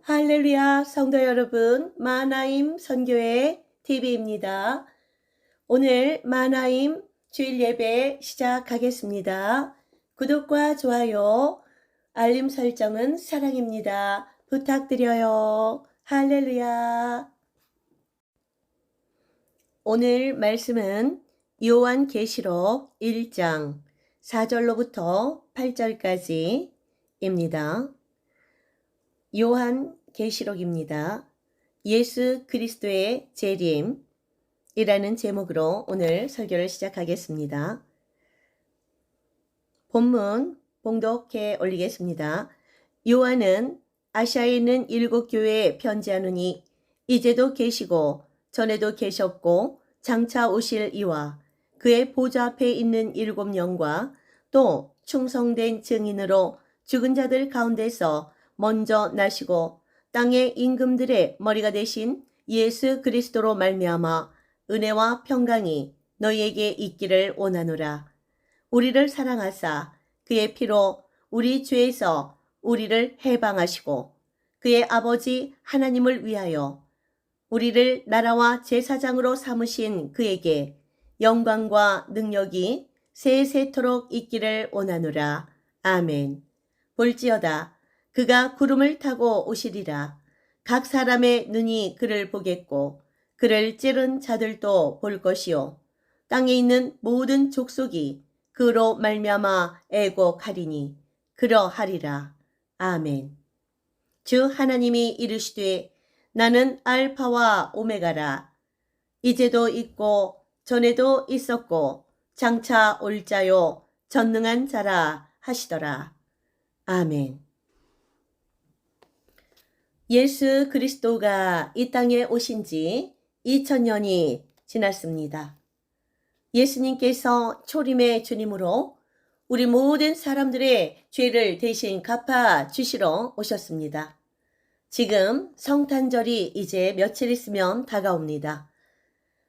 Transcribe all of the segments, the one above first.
할렐루야, 성도 여러분, 마나임 선교회 TV입니다. 오늘 마나임 주일 예배 시작하겠습니다. 구독과 좋아요, 알림 설정은 사랑입니다. 부탁드려요. 할렐루야. 오늘 말씀은 요한계시록 1장 4절로부터 8절까지입니다. 요한계시록입니다. 예수 그리스도의 재림이라는 제목으로 오늘 설교를 시작하겠습니다. 본문 봉독해 올리겠습니다. 요한은 아시아에 있는 7교회에 편지하노니 이제도 계시고 전에도 계셨고 장차 오실 이와 그의 보좌 앞에 있는 7영과 또 충성된 증인으로 죽은 자들 가운데서 먼저 나시고 땅의 임금들의 머리가 되신 예수 그리스도로 말미암아 은혜와 평강이 너희에게 있기를 원하노라. 우리를 사랑하사 그의 피로 우리 죄에서 우리를 해방하시고 그의 아버지 하나님을 위하여 우리를 나라와 제사장으로 삼으신 그에게 영광과 능력이 세세토록 있기를 원하노라. 아멘. 볼지어다 그가 구름을 타고 오시리라. 각 사람의 눈이 그를 보겠고 그를 찌른 자들도 볼 것이요 땅에 있는 모든 족속이 그로 말미암아 애곡하리니 그러하리라. 아멘. 주 하나님이 이르시되 나는 알파와 오메가라. 이제도 있고 전에도 있었고 장차 올 자요 전능한 자라 하시더라. 아멘. 예수 그리스도가 이 땅에 오신 지 2000년이 지났습니다. 예수님께서 초림의 주님으로 우리 모든 사람들의 죄를 대신 갚아 주시러 오셨습니다. 지금 성탄절이 이제 며칠 있으면 다가옵니다.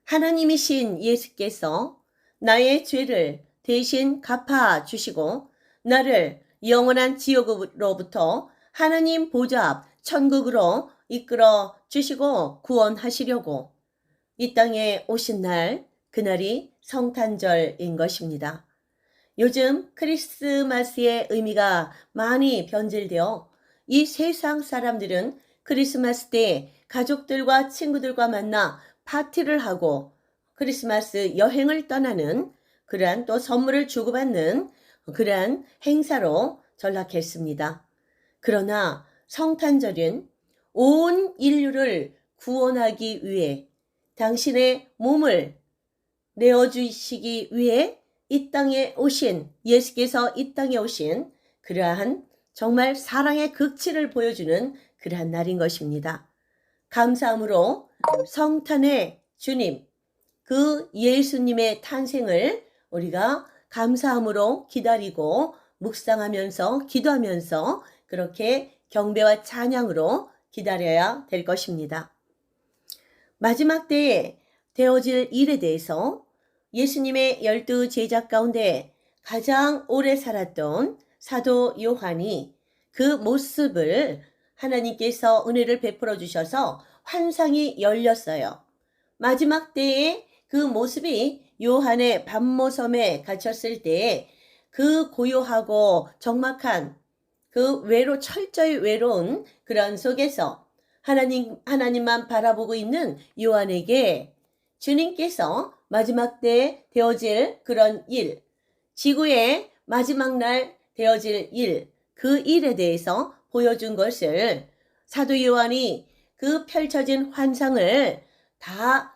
하나님이신 예수께서 나의 죄를 대신 갚아 주시고 나를 영원한 지옥으로부터 하나님 보좌 앞 천국으로 이끌어 주시고 구원하시려고 이 땅에 오신 날, 그날이 성탄절인 것입니다. 요즘 크리스마스의 의미가 많이 변질되어 이 세상 사람들은 크리스마스 때 가족들과 친구들과 만나 파티를 하고 크리스마스 여행을 떠나는 그러한 또 선물을 주고받는 그러한 행사로 전락했습니다. 그러나 성탄절은 온 인류를 구원하기 위해 당신의 몸을 내어주시기 위해 이 땅에 오신 예수께서 이 땅에 오신 그러한 정말 사랑의 극치를 보여주는 그러한 날인 것입니다. 감사함으로 성탄의 주님, 그 예수님의 탄생을 우리가 감사함으로 기다리고 묵상하면서 기도하면서 그렇게 경배와 찬양으로 기다려야 될 것입니다. 마지막 때에 되어질 일에 대해서 예수님의 12 제자 가운데 가장 오래 살았던 사도 요한이 그 모습을 하나님께서 은혜를 베풀어 주셔서 환상이 열렸어요. 마지막 때에 그 모습이 요한의 밤모섬에 갇혔을 때에 그 고요하고 적막한 그 철저히 외로운 그런 속에서 하나님만 바라보고 있는 요한에게 주님께서 마지막 때 되어질 그런 일, 지구의 마지막 날 되어질 일, 그 일에 대해서 보여준 것을 사도 요한이 그 펼쳐진 환상을 다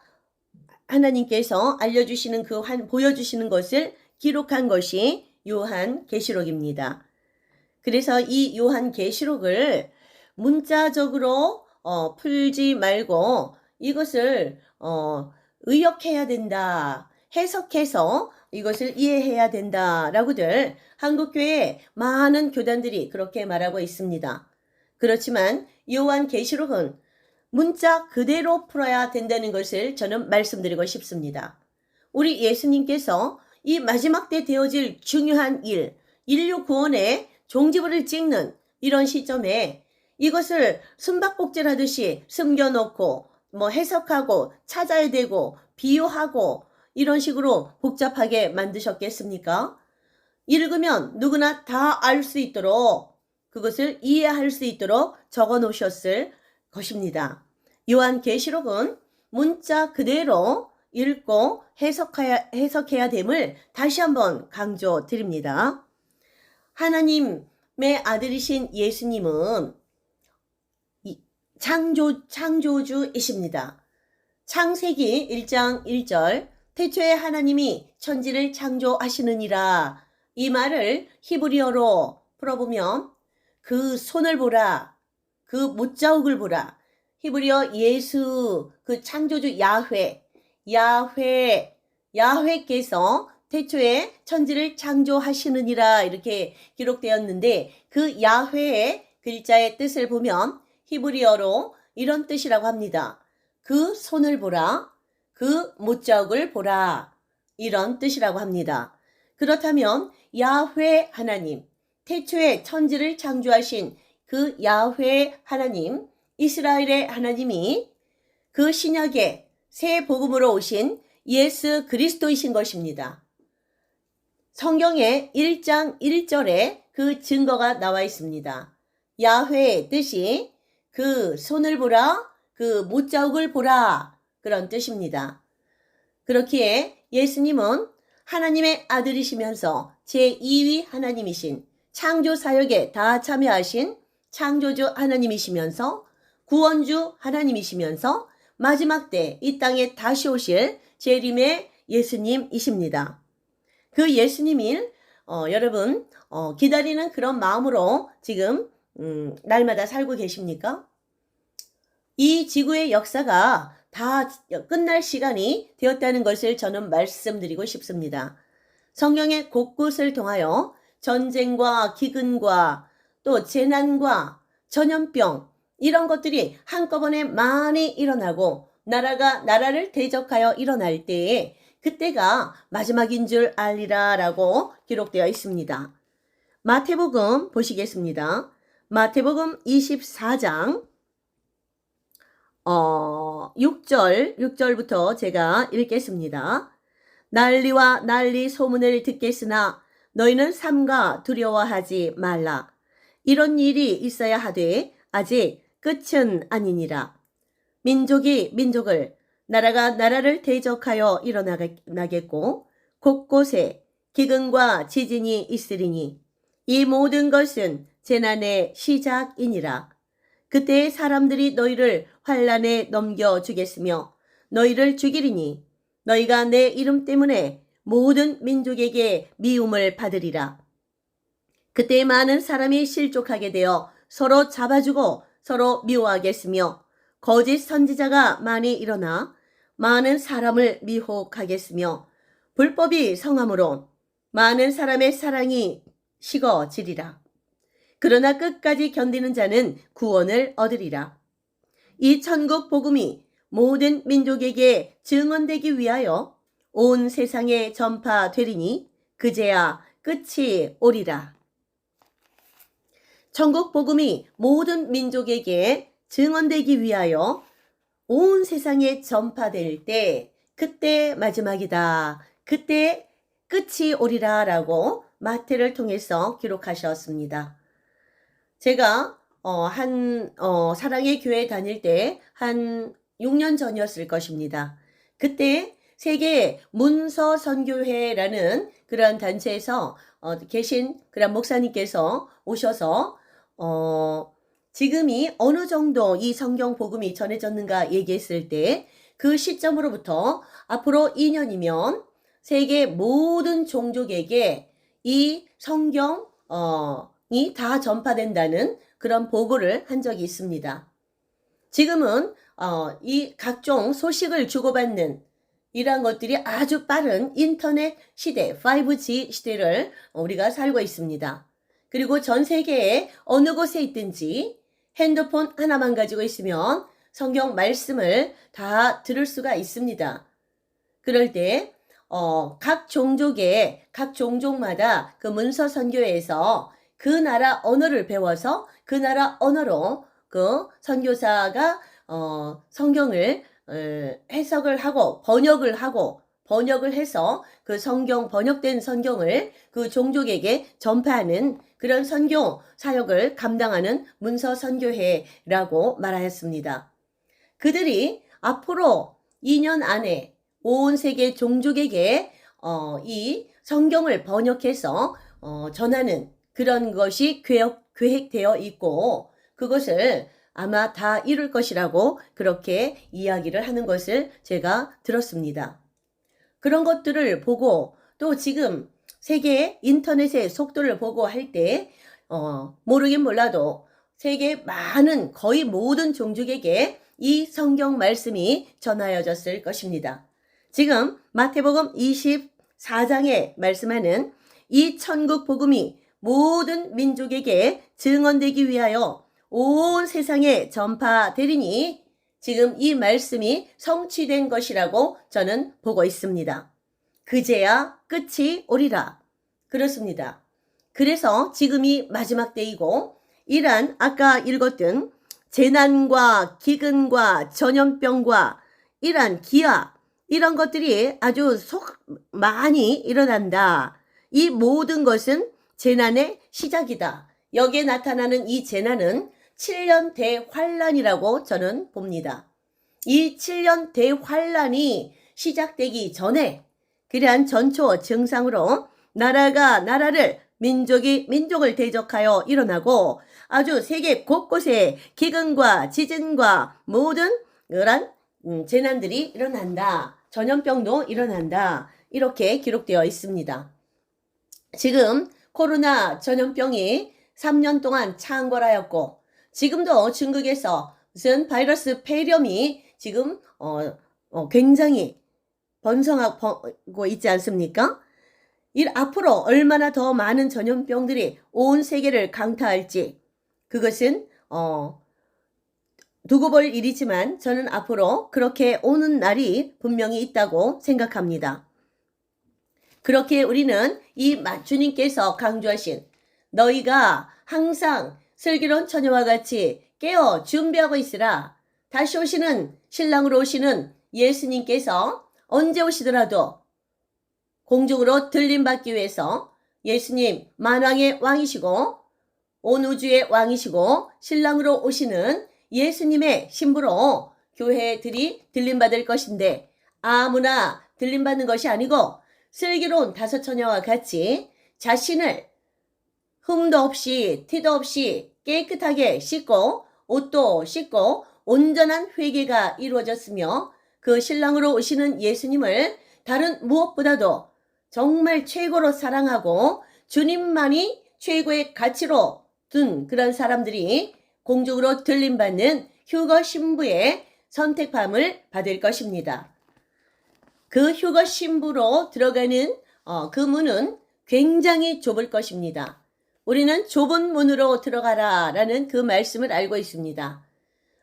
하나님께서 알려주시는 보여주시는 것을 기록한 것이 요한계시록입니다. 그래서 이 요한계시록을 문자적으로 풀지 말고 이것을 의역해야 된다, 해석해서 이것을 이해해야 된다라고들 한국교회 많은 교단들이 그렇게 말하고 있습니다. 그렇지만 요한계시록은 문자 그대로 풀어야 된다는 것을 저는 말씀드리고 싶습니다. 우리 예수님께서 이 마지막 때 되어질 중요한 일, 인류 구원의 종지부를 찍는 이런 시점에 이것을 숨바꼭질 하듯이 숨겨놓고 뭐 해석하고 찾아야 되고 비유하고 이런 식으로 복잡하게 만드셨겠습니까? 읽으면 누구나 다 알 수 있도록 그것을 이해할 수 있도록 적어 놓으셨을 것입니다. 요한계시록은 문자 그대로 읽고 해석해야 됨을 다시 한번 강조드립니다. 하나님의 아들이신 예수님은 창조주이십니다. 창세기 1장 1절 태초에 하나님이 천지를 창조하시느니라, 이 말을 히브리어로 풀어보면 그 손을 보라, 그 못자국을 보라. 히브리어 예수, 그 창조주 야훼께서 태초에 천지를 창조하시느니라 이렇게 기록되었는데, 그 야훼의 글자의 뜻을 보면 히브리어로 이런 뜻이라고 합니다. 그 손을 보라, 그 못자국을 보라, 이런 뜻이라고 합니다. 그렇다면 야훼 하나님, 태초에 천지를 창조하신 그 야훼 하나님, 이스라엘의 하나님이 그 신약의 새 복음으로 오신 예수 그리스도이신 것입니다. 성경의 1장 1절에 그 증거가 나와 있습니다. 야훼의 뜻이 그 손을 보라, 그 못자국을 보라, 그런 뜻입니다. 그렇기에 예수님은 하나님의 아들이시면서 제2위 하나님이신, 창조 사역에 다 참여하신 창조주 하나님이시면서 구원주 하나님이시면서 마지막 때 이 땅에 다시 오실 재림의 예수님이십니다. 그 예수님을 여러분 기다리는 그런 마음으로 지금 날마다 살고 계십니까? 이 지구의 역사가 다 끝날 시간이 되었다는 것을 저는 말씀드리고 싶습니다. 성경의 곳곳을 통하여 전쟁과 기근과 또 재난과 전염병, 이런 것들이 한꺼번에 많이 일어나고 나라가 나라를 대적하여 일어날 때에 그때가 마지막인 줄 알리라 라고 기록되어 있습니다. 마태복음 보시겠습니다. 마태복음 24장 6절부터 제가 읽겠습니다. 난리와 난리 소문을 듣겠으나 너희는 삼가 두려워하지 말라. 이런 일이 있어야 하되 아직 끝은 아니니라. 민족이 민족을, 나라가 나라를 대적하여 일어나겠고 곳곳에 기근과 지진이 있으리니 이 모든 것은 재난의 시작이니라. 그때 사람들이 너희를 환난에 넘겨주겠으며 너희를 죽이리니 너희가 내 이름 때문에 모든 민족에게 미움을 받으리라. 그때 많은 사람이 실족하게 되어 서로 잡아주고 서로 미워하겠으며 거짓 선지자가 많이 일어나 많은 사람을 미혹하겠으며 불법이 성함으로 많은 사람의 사랑이 식어지리라. 그러나 끝까지 견디는 자는 구원을 얻으리라. 이 천국 복음이 모든 민족에게 증언되기 위하여 온 세상에 전파되리니 그제야 끝이 오리라. 천국 복음이 모든 민족에게 증언되기 위하여 온 세상에 전파될 때 그때 마지막이다, 그때 끝이 오리라 라고 마태를 통해서 기록하셨습니다. 제가 사랑의 교회 다닐 때 한 6년 전이었을 것입니다. 그때 세계 문서 선교회라는 그런 단체에서 계신 그런 목사님께서 오셔서 지금이 어느 정도 이 성경 복음이 전해졌는가 얘기했을 때 그 시점으로부터 앞으로 2년이면 세계 모든 종족에게 이 성경이 다 전파된다는 그런 보고를 한 적이 있습니다. 지금은 이 각종 소식을 주고받는 이러한 것들이 아주 빠른 인터넷 시대, 5G 시대를 우리가 살고 있습니다. 그리고 전 세계에 어느 곳에 있든지 핸드폰 하나만 가지고 있으면 성경 말씀을 다 들을 수가 있습니다. 그럴 때 각 종족마다 그 문서 선교회에서 그 나라 언어를 배워서 그 나라 언어로 그 선교사가 성경을 해석을 하고 번역을 해서 그 성경 번역된 성경을 그 종족에게 전파하는 그런 선교 사역을 감당하는 문서 선교회라고 말하였습니다. 그들이 앞으로 2년 안에 온 세계 종족에게 이 성경을 번역해서 전하는 그런 것이 계획되어 있고 그것을 아마 다 이룰 것이라고 그렇게 이야기를 하는 것을 제가 들었습니다. 그런 것들을 보고 또 지금 세계 인터넷의 속도를 보고 할 때 모르긴 몰라도 세계 많은 거의 모든 종족에게 이 성경 말씀이 전하여졌을 것입니다. 지금 마태복음 24장에 말씀하는 이 천국 복음이 모든 민족에게 증언되기 위하여 온 세상에 전파되리니 지금 이 말씀이 성취된 것이라고 저는 보고 있습니다. 그제야 끝이 오리라. 그렇습니다. 그래서 지금이 마지막 때이고 이러한 아까 읽었던 재난과 기근과 전염병과 이러한 기아 이런 것들이 아주 많이 일어난다. 이 모든 것은 재난의 시작이다. 여기에 나타나는 이 재난은 7년 대환란이라고 저는 봅니다. 이 7년 대환란이 시작되기 전에 그러한 전초 증상으로 나라가 나라를 민족이 민족을 대적하여 일어나고 아주 세계 곳곳에 기근과 지진과 모든 그런 재난들이 일어난다. 전염병도 일어난다. 이렇게 기록되어 있습니다. 지금 코로나 전염병이 3년 동안 창궐하였고 지금도 중국에서 무슨 바이러스 폐렴이 지금 굉장히 번성하고 있지 않습니까? 앞으로 얼마나 더 많은 전염병들이 온 세계를 강타할지 그것은 두고 볼 일이지만 저는 앞으로 그렇게 오는 날이 분명히 있다고 생각합니다. 그렇게 우리는 이 주님께서 강조하신 너희가 항상 슬기로운 처녀와 같이 깨어 준비하고 있으라. 다시 오시는 신랑으로 오시는 예수님께서 언제 오시더라도 공중으로 들림받기 위해서 예수님 만왕의 왕이시고 온 우주의 왕이시고 신랑으로 오시는 예수님의 신부로 교회들이 들림받을 것인데 아무나 들림받는 것이 아니고 슬기로운 다섯 처녀와 같이 자신을 흠도 없이 티도 없이 깨끗하게 씻고 옷도 씻고 온전한 회개가 이루어졌으며 그 신랑으로 오시는 예수님을 다른 무엇보다도 정말 최고로 사랑하고 주님만이 최고의 가치로 둔 그런 사람들이 공중으로 들림받는 휴거 신부의 선택함을 받을 것입니다. 그 휴거 신부로 들어가는 그 문은 굉장히 좁을 것입니다. 우리는 좁은 문으로 들어가라 라는 그 말씀을 알고 있습니다.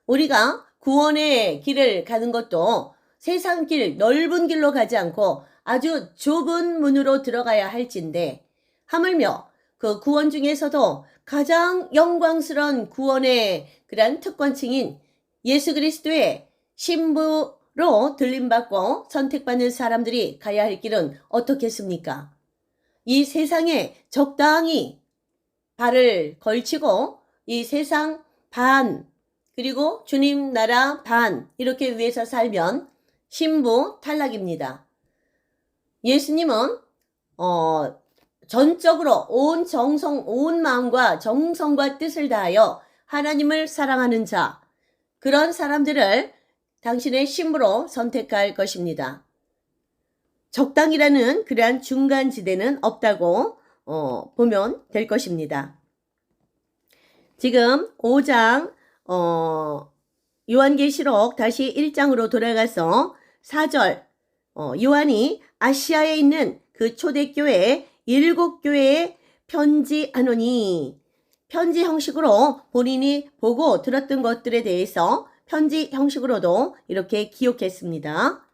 우리가 구원의 길을 가는 것도 세상 길, 넓은 길로 가지 않고 아주 좁은 문으로 들어가야 할진데 하물며 그 구원 중에서도 가장 영광스러운 구원의 그런 특권층인 예수 그리스도의 신부로 들림받고 선택받는 사람들이 가야 할 길은 어떻겠습니까? 이 세상에 적당히 발을 걸치고 이 세상 반 그리고 주님 나라 반 이렇게 위해서 살면 신부 탈락입니다. 예수님은 전적으로 온 정성, 온 마음과 정성과 뜻을 다하여 하나님을 사랑하는 자 그런 사람들을 당신의 신부로 선택할 것입니다. 적당이라는 그러한 중간지대는 없다고 보면 될 것입니다. 지금 5장 요한계시록 다시 1장으로 돌아가서 4절 요한이 아시아에 있는 그 초대교회 7교회에 편지하노니 편지 형식으로 본인이 보고 들었던 것들에 대해서 편지 형식으로도 이렇게 기록했습니다.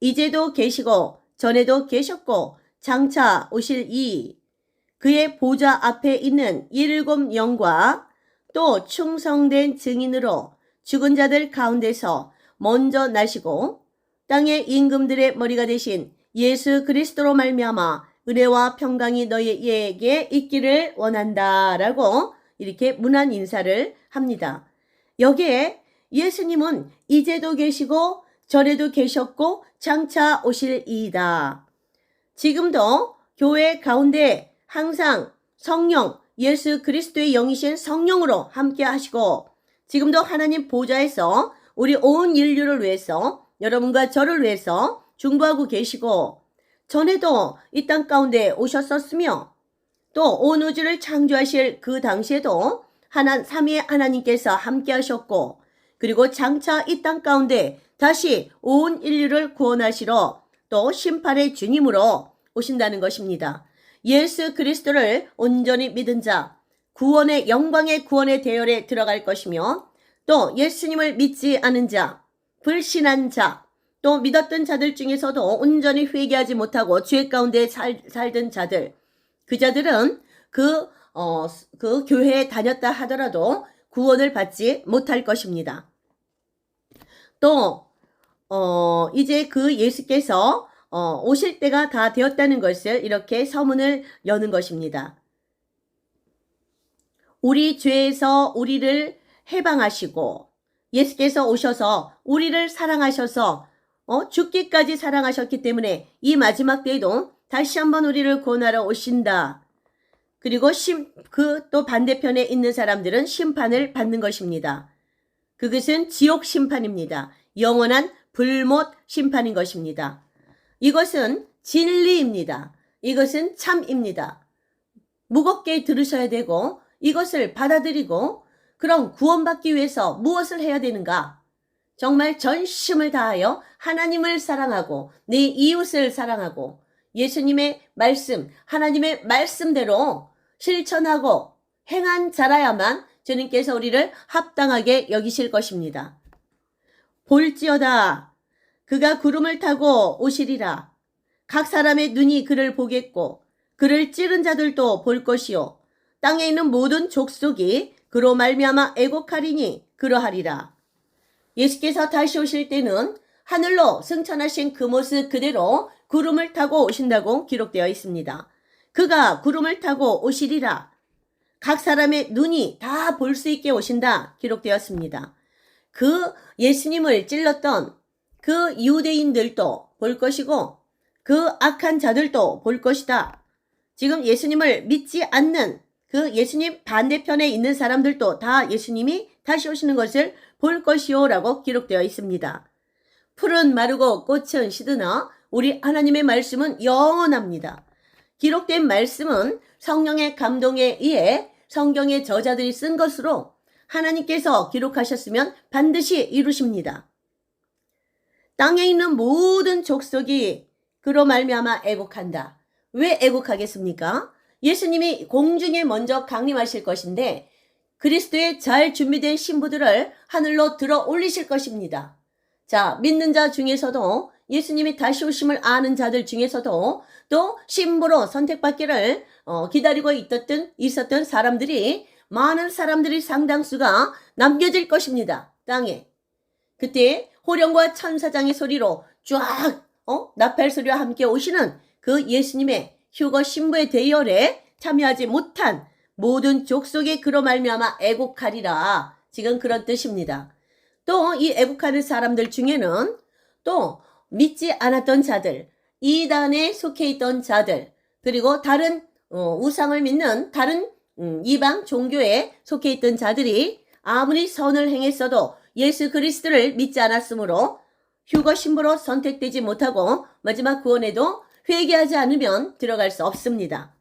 이제도 계시고 전에도 계셨고 장차 오실 이 그의 보좌 앞에 있는 7 영과 또 충성된 증인으로 죽은 자들 가운데서 먼저 나시고 땅의 임금들의 머리가 되신 예수 그리스도로 말미암아 은혜와 평강이 너희에게 있기를 원한다라고 이렇게 문안 인사를 합니다. 여기에 예수님은 이제도 계시고 전에도 계셨고 장차 오실이다. 지금도 교회 가운데 항상 성령, 예수 그리스도의 영이신 성령으로 함께 하시고 지금도 하나님 보좌에서 우리 온 인류를 위해서 여러분과 저를 위해서 중보하고 계시고 전에도 이 땅 가운데 오셨었으며 또 온 우주를 창조하실 그 당시에도 삼위의 하나님께서 함께 하셨고 그리고 장차 이 땅 가운데 다시 온 인류를 구원하시러 또 심판의 주님으로 오신다는 것입니다. 예수 그리스도를 온전히 믿은 자, 구원의 영광의 구원의 대열에 들어갈 것이며 또 예수님을 믿지 않은 자, 불신한 자, 또 믿었던 자들 중에서도 온전히 회개하지 못하고 죄 가운데 살던 자들, 그 자들은 그 교회에 다녔다 하더라도 구원을 받지 못할 것입니다. 또 이제 그 예수께서 오실 때가 다 되었다는 것을 이렇게 서문을 여는 것입니다. 우리 죄에서 우리를 해방하시고 예수께서 오셔서 우리를 사랑하셔서 죽기까지 사랑하셨기 때문에 이 마지막 때에도 다시 한번 우리를 구원하러 오신다. 그리고 또 반대편에 있는 사람들은 심판을 받는 것입니다. 그것은 지옥 심판입니다. 영원한 불못 심판인 것입니다. 이것은 진리입니다. 이것은 참입니다. 무겁게 들으셔야 되고 이것을 받아들이고 그럼 구원받기 위해서 무엇을 해야 되는가? 정말 전심을 다하여 하나님을 사랑하고 내 이웃을 사랑하고 예수님의 말씀, 하나님의 말씀대로 실천하고 행한 자라야만 주님께서 우리를 합당하게 여기실 것입니다. 볼지어다 그가 구름을 타고 오시리라. 각 사람의 눈이 그를 보겠고 그를 찌른 자들도 볼 것이요 땅에 있는 모든 족속이 그로 말미암아 애곡하리니 그러하리라. 예수께서 다시 오실 때는 하늘로 승천하신 그 모습 그대로 구름을 타고 오신다고 기록되어 있습니다. 그가 구름을 타고 오시리라. 각 사람의 눈이 다 볼 수 있게 오신다 기록되었습니다. 그 예수님을 찔렀던 그 유대인들도 볼 것이고 그 악한 자들도 볼 것이다. 지금 예수님을 믿지 않는 그 예수님 반대편에 있는 사람들도 다 예수님이 다시 오시는 것을 볼 것이요 라고 기록되어 있습니다. 풀은 마르고 꽃은 시드나 우리 하나님의 말씀은 영원합니다. 기록된 말씀은 성령의 감동에 의해 성경의 저자들이 쓴 것으로 하나님께서 기록하셨으면 반드시 이루십니다. 땅에 있는 모든 족속이 그로 말미암아 애곡한다. 왜 애곡하겠습니까? 예수님이 공중에 먼저 강림하실 것인데 그리스도의 잘 준비된 신부들을 하늘로 들어 올리실 것입니다. 자, 믿는 자 중에서도 예수님이 다시 오심을 아는 자들 중에서도 또 신부로 선택받기를 기다리고 있었던 사람들이 많은 사람들이 상당수가 남겨질 것입니다. 땅에. 그때 호령과 천사장의 소리로 쫙 나팔 소리와 함께 오시는 그 예수님의 휴거 신부의 대열에 참여하지 못한 모든 족속이 그로 말미암아 애곡하리라. 지금 그런 뜻입니다. 또 이 애곡하는 사람들 중에는 또 믿지 않았던 자들, 이단에 속해 있던 자들, 그리고 다른 우상을 믿는 다른 이방 종교에 속해 있던 자들이 아무리 선을 행했어도 예수 그리스도를 믿지 않았으므로 휴거 신부로 선택되지 못하고 마지막 구원에도 회개하지 않으면 들어갈 수 없습니다.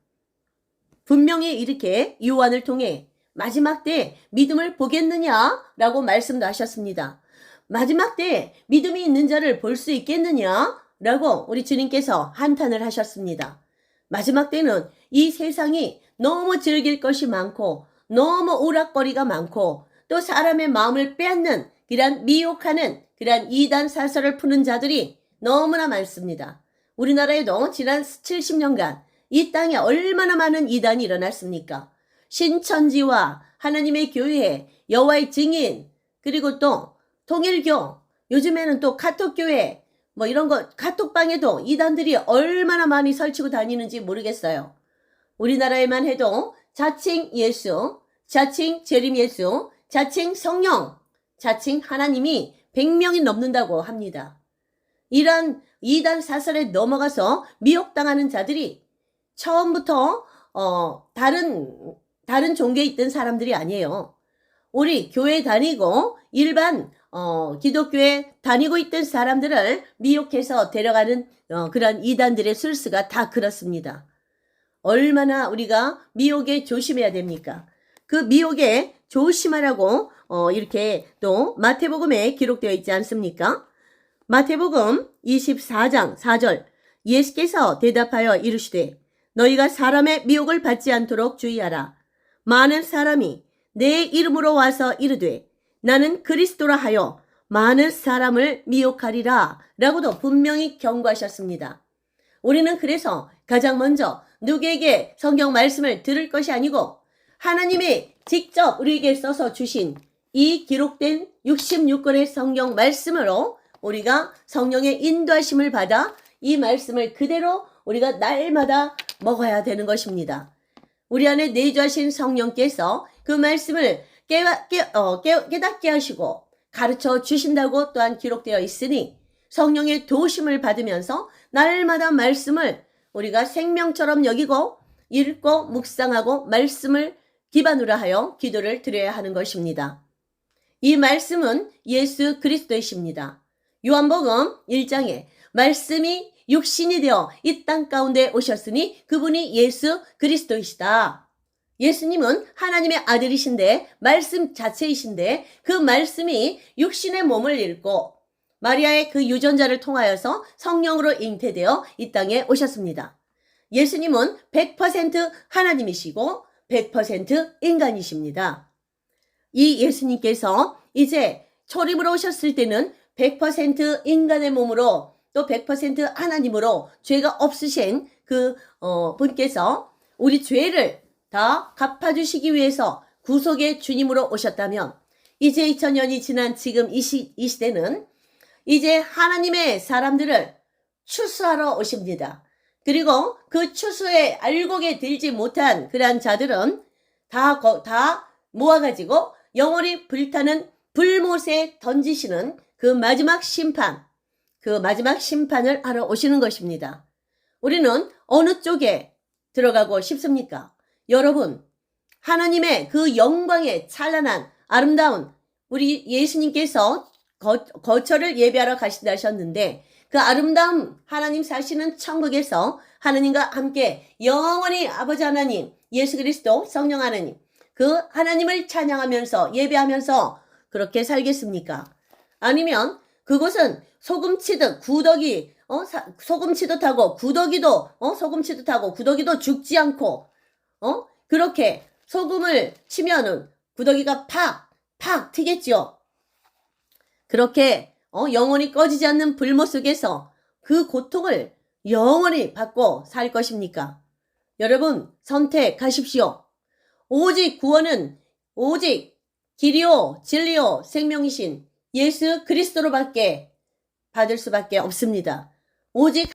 분명히 이렇게 요한을 통해 마지막 때 믿음을 보겠느냐라고 말씀도 하셨습니다. 마지막 때 믿음이 있는 자를 볼 수 있겠느냐라고 우리 주님께서 한탄을 하셨습니다. 마지막 때는 이 세상이 너무 즐길 것이 많고 너무 오락거리가 많고 또 사람의 마음을 빼앗는 그런 미혹하는 그런 이단 사설을 푸는 자들이 너무나 많습니다. 우리나라에도 지난 70년간 이 땅에 얼마나 많은 이단이 일어났습니까? 신천지와 하나님의 교회, 여호와의 증인, 그리고 또 통일교, 요즘에는 또 카톡교회, 뭐 이런 거 카톡방에도 이단들이 얼마나 많이 설치고 다니는지 모르겠어요. 우리나라에만 해도 자칭 예수, 자칭 재림 예수, 자칭 성령, 자칭 하나님이 100명이 넘는다고 합니다. 이런 이단 사설에 넘어가서 미혹당하는 자들이 처음부터 다른 종교에 있던 사람들이 아니에요. 우리 교회 다니고 일반 기독교에 다니고 있던 사람들을 미혹해서 데려가는 그런 이단들의 술수가 다 그렇습니다. 얼마나 우리가 미혹에 조심해야 됩니까? 그 미혹에 조심하라고 이렇게 또 마태복음에 기록되어 있지 않습니까? 마태복음 24장 4절 예수께서 대답하여 이르시되 너희가 사람의 미혹을 받지 않도록 주의하라. 많은 사람이 내 이름으로 와서 이르되 나는 그리스도라 하여 많은 사람을 미혹하리라 라고도 분명히 경고하셨습니다. 우리는 그래서 가장 먼저 누구에게 성경 말씀을 들을 것이 아니고 하나님이 직접 우리에게 써서 주신 이 기록된 66권의 성경 말씀으로 우리가 성령의 인도하심을 받아 이 말씀을 그대로 우리가 날마다 먹어야 되는 것입니다. 우리 안에 내주하신 성령께서 그 말씀을 깨닫게 하시고 가르쳐 주신다고 또한 기록되어 있으니 성령의 도우심을 받으면서 날마다 말씀을 우리가 생명처럼 여기고 읽고 묵상하고 말씀을 기반으로 하여 기도를 드려야 하는 것입니다. 이 말씀은 예수 그리스도이십니다. 요한복음 1장에 말씀이 육신이 되어 이 땅 가운데 오셨으니 그분이 예수 그리스도이시다. 예수님은 하나님의 아들이신데 말씀 자체이신데 그 말씀이 육신의 몸을 입고 마리아의 그 유전자를 통하여서 성령으로 잉태되어 이 땅에 오셨습니다. 예수님은 100% 하나님이시고 100% 인간이십니다. 이 예수님께서 이제 초림으로 오셨을 때는 100% 인간의 몸으로 또 100% 하나님으로 죄가 없으신 그 분께서 우리 죄를 다 갚아주시기 위해서 구속의 주님으로 오셨다면 이제 2000년이 지난 지금 이 시대는 이제 하나님의 사람들을 추수하러 오십니다. 그리고 그 추수에 알곡에 들지 못한 그러한 자들은 다 모아가지고 영원히 불타는 불못에 던지시는 그 마지막 심판을 하러 오시는 것입니다. 우리는 어느 쪽에 들어가고 싶습니까? 여러분, 하나님의 그 영광의 찬란한 아름다운 우리 예수님께서 거처를 예배하러 가신다 하셨는데 그 아름다운 하나님 사시는 천국에서 하나님과 함께 영원히 아버지 하나님, 예수 그리스도, 성령 하나님, 그 하나님을 찬양하면서 예배하면서 그렇게 살겠습니까? 아니면 그곳은 소금치듯 구더기 소금치도 타고 구더기도 소금치도 타고 구더기도 죽지 않고 그렇게 소금을 치면은 구더기가 팍 튀겠죠. 그렇게 영원히 꺼지지 않는 불못 속에서 그 고통을 영원히 받고 살 것입니까? 여러분 선택하십시오. 오직 구원은 오직 길이요 진리요 생명이신 예수 그리스도로밖에 받을 수밖에 없습니다. 오직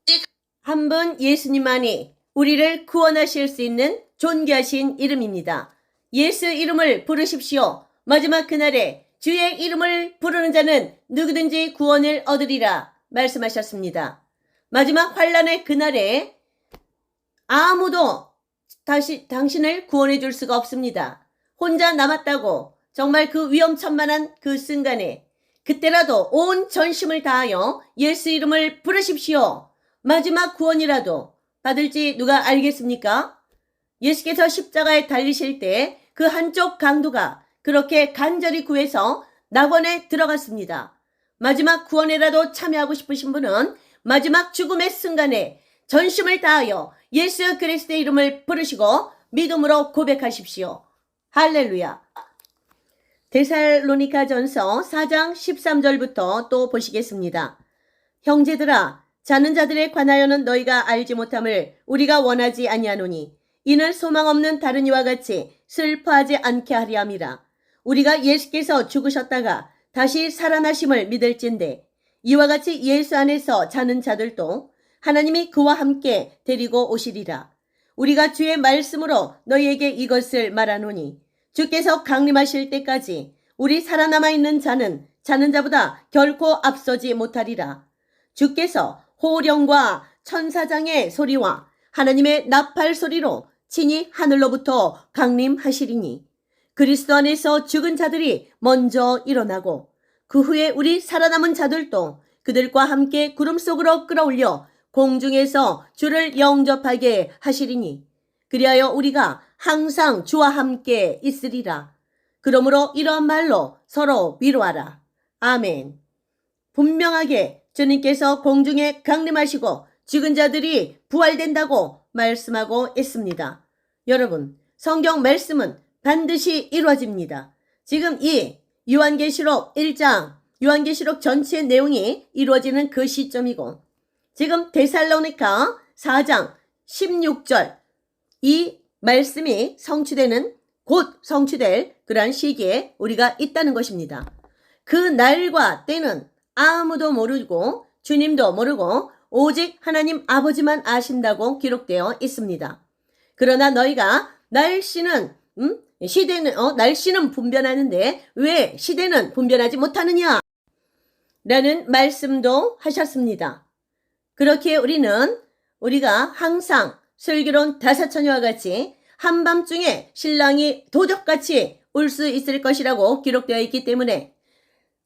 한 분 예수님만이 우리를 구원하실 수 있는 존귀하신 이름입니다. 예수 이름을 부르십시오. 마지막 그날에 주의 이름을 부르는 자는 누구든지 구원을 얻으리라 말씀하셨습니다. 마지막 환란의 그날에 아무도 다시 당신을 구원해 줄 수가 없습니다. 혼자 남았다고 정말 그 위험천만한 그 순간에 그때라도 온 전심을 다하여 예수 이름을 부르십시오. 마지막 구원이라도 받을지 누가 알겠습니까? 예수께서 십자가에 달리실 때 그 한쪽 강도가 그렇게 간절히 구해서 낙원에 들어갔습니다. 마지막 구원에라도 참여하고 싶으신 분은 마지막 죽음의 순간에 전심을 다하여 예수 그리스도의 이름을 부르시고 믿음으로 고백하십시오. 할렐루야. 데살로니가전서 4장 13절부터 또 보시겠습니다. 형제들아 자는 자들에 관하여는 너희가 알지 못함을 우리가 원하지 아니하노니 이는 소망 없는 다른 이와 같이 슬퍼하지 않게 하리 함이라. 우리가 예수께서 죽으셨다가 다시 살아나심을 믿을진대 이와 같이 예수 안에서 자는 자들도 하나님이 그와 함께 데리고 오시리라. 우리가 주의 말씀으로 너희에게 이것을 말하노니 주께서 강림하실 때까지 우리 살아남아 있는 자는 자는 자보다 결코 앞서지 못하리라. 주께서 호령과 천사장의 소리와 하나님의 나팔 소리로 친히 하늘로부터 강림하시리니 그리스도 안에서 죽은 자들이 먼저 일어나고 그 후에 우리 살아남은 자들도 그들과 함께 구름 속으로 끌어올려 공중에서 주를 영접하게 하시리니 그리하여 우리가 항상 주와 함께 있으리라. 그러므로 이러한 말로 서로 위로하라. 아멘. 분명하게 주님께서 공중에 강림하시고 죽은 자들이 부활된다고 말씀하고 있습니다. 여러분, 성경 말씀은 반드시 이루어집니다. 지금 이 요한계시록 1장, 요한계시록 전체의 내용이 이루어지는 그 시점이고 지금 데살로니가 4장 16절 이 말씀이 성취되는 곧 성취될 그러한 시기에 우리가 있다는 것입니다. 그 날과 때는 아무도 모르고 주님도 모르고 오직 하나님 아버지만 아신다고 기록되어 있습니다. 그러나 너희가 날씨는 분변하는데 왜 시대는 분변하지 못하느냐? 라는 말씀도 하셨습니다. 그렇게 우리가 항상 슬기로운 다사처녀와 같이 한밤중에 신랑이 도적같이 올 수 있을 것이라고 기록되어 있기 때문에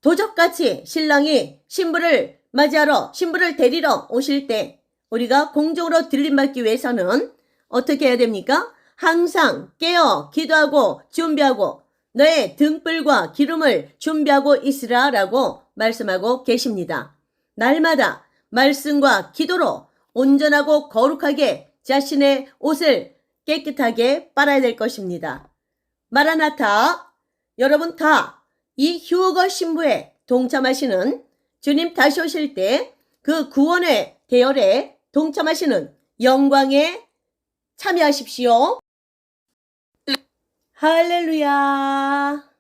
도적같이 신랑이 신부를 데리러 오실 때 우리가 공중으로 들림받기 위해서는 어떻게 해야 됩니까? 항상 깨어 기도하고 준비하고 너의 등불과 기름을 준비하고 있으라 라고 말씀하고 계십니다. 날마다 말씀과 기도로 온전하고 거룩하게 자신의 옷을 깨끗하게 빨아야 될 것입니다. 마라나타, 여러분 다 이 휴거 신부에 동참하시는 주님 다시 오실 때 그 구원의 대열에 동참하시는 영광에 참여하십시오. 할렐루야.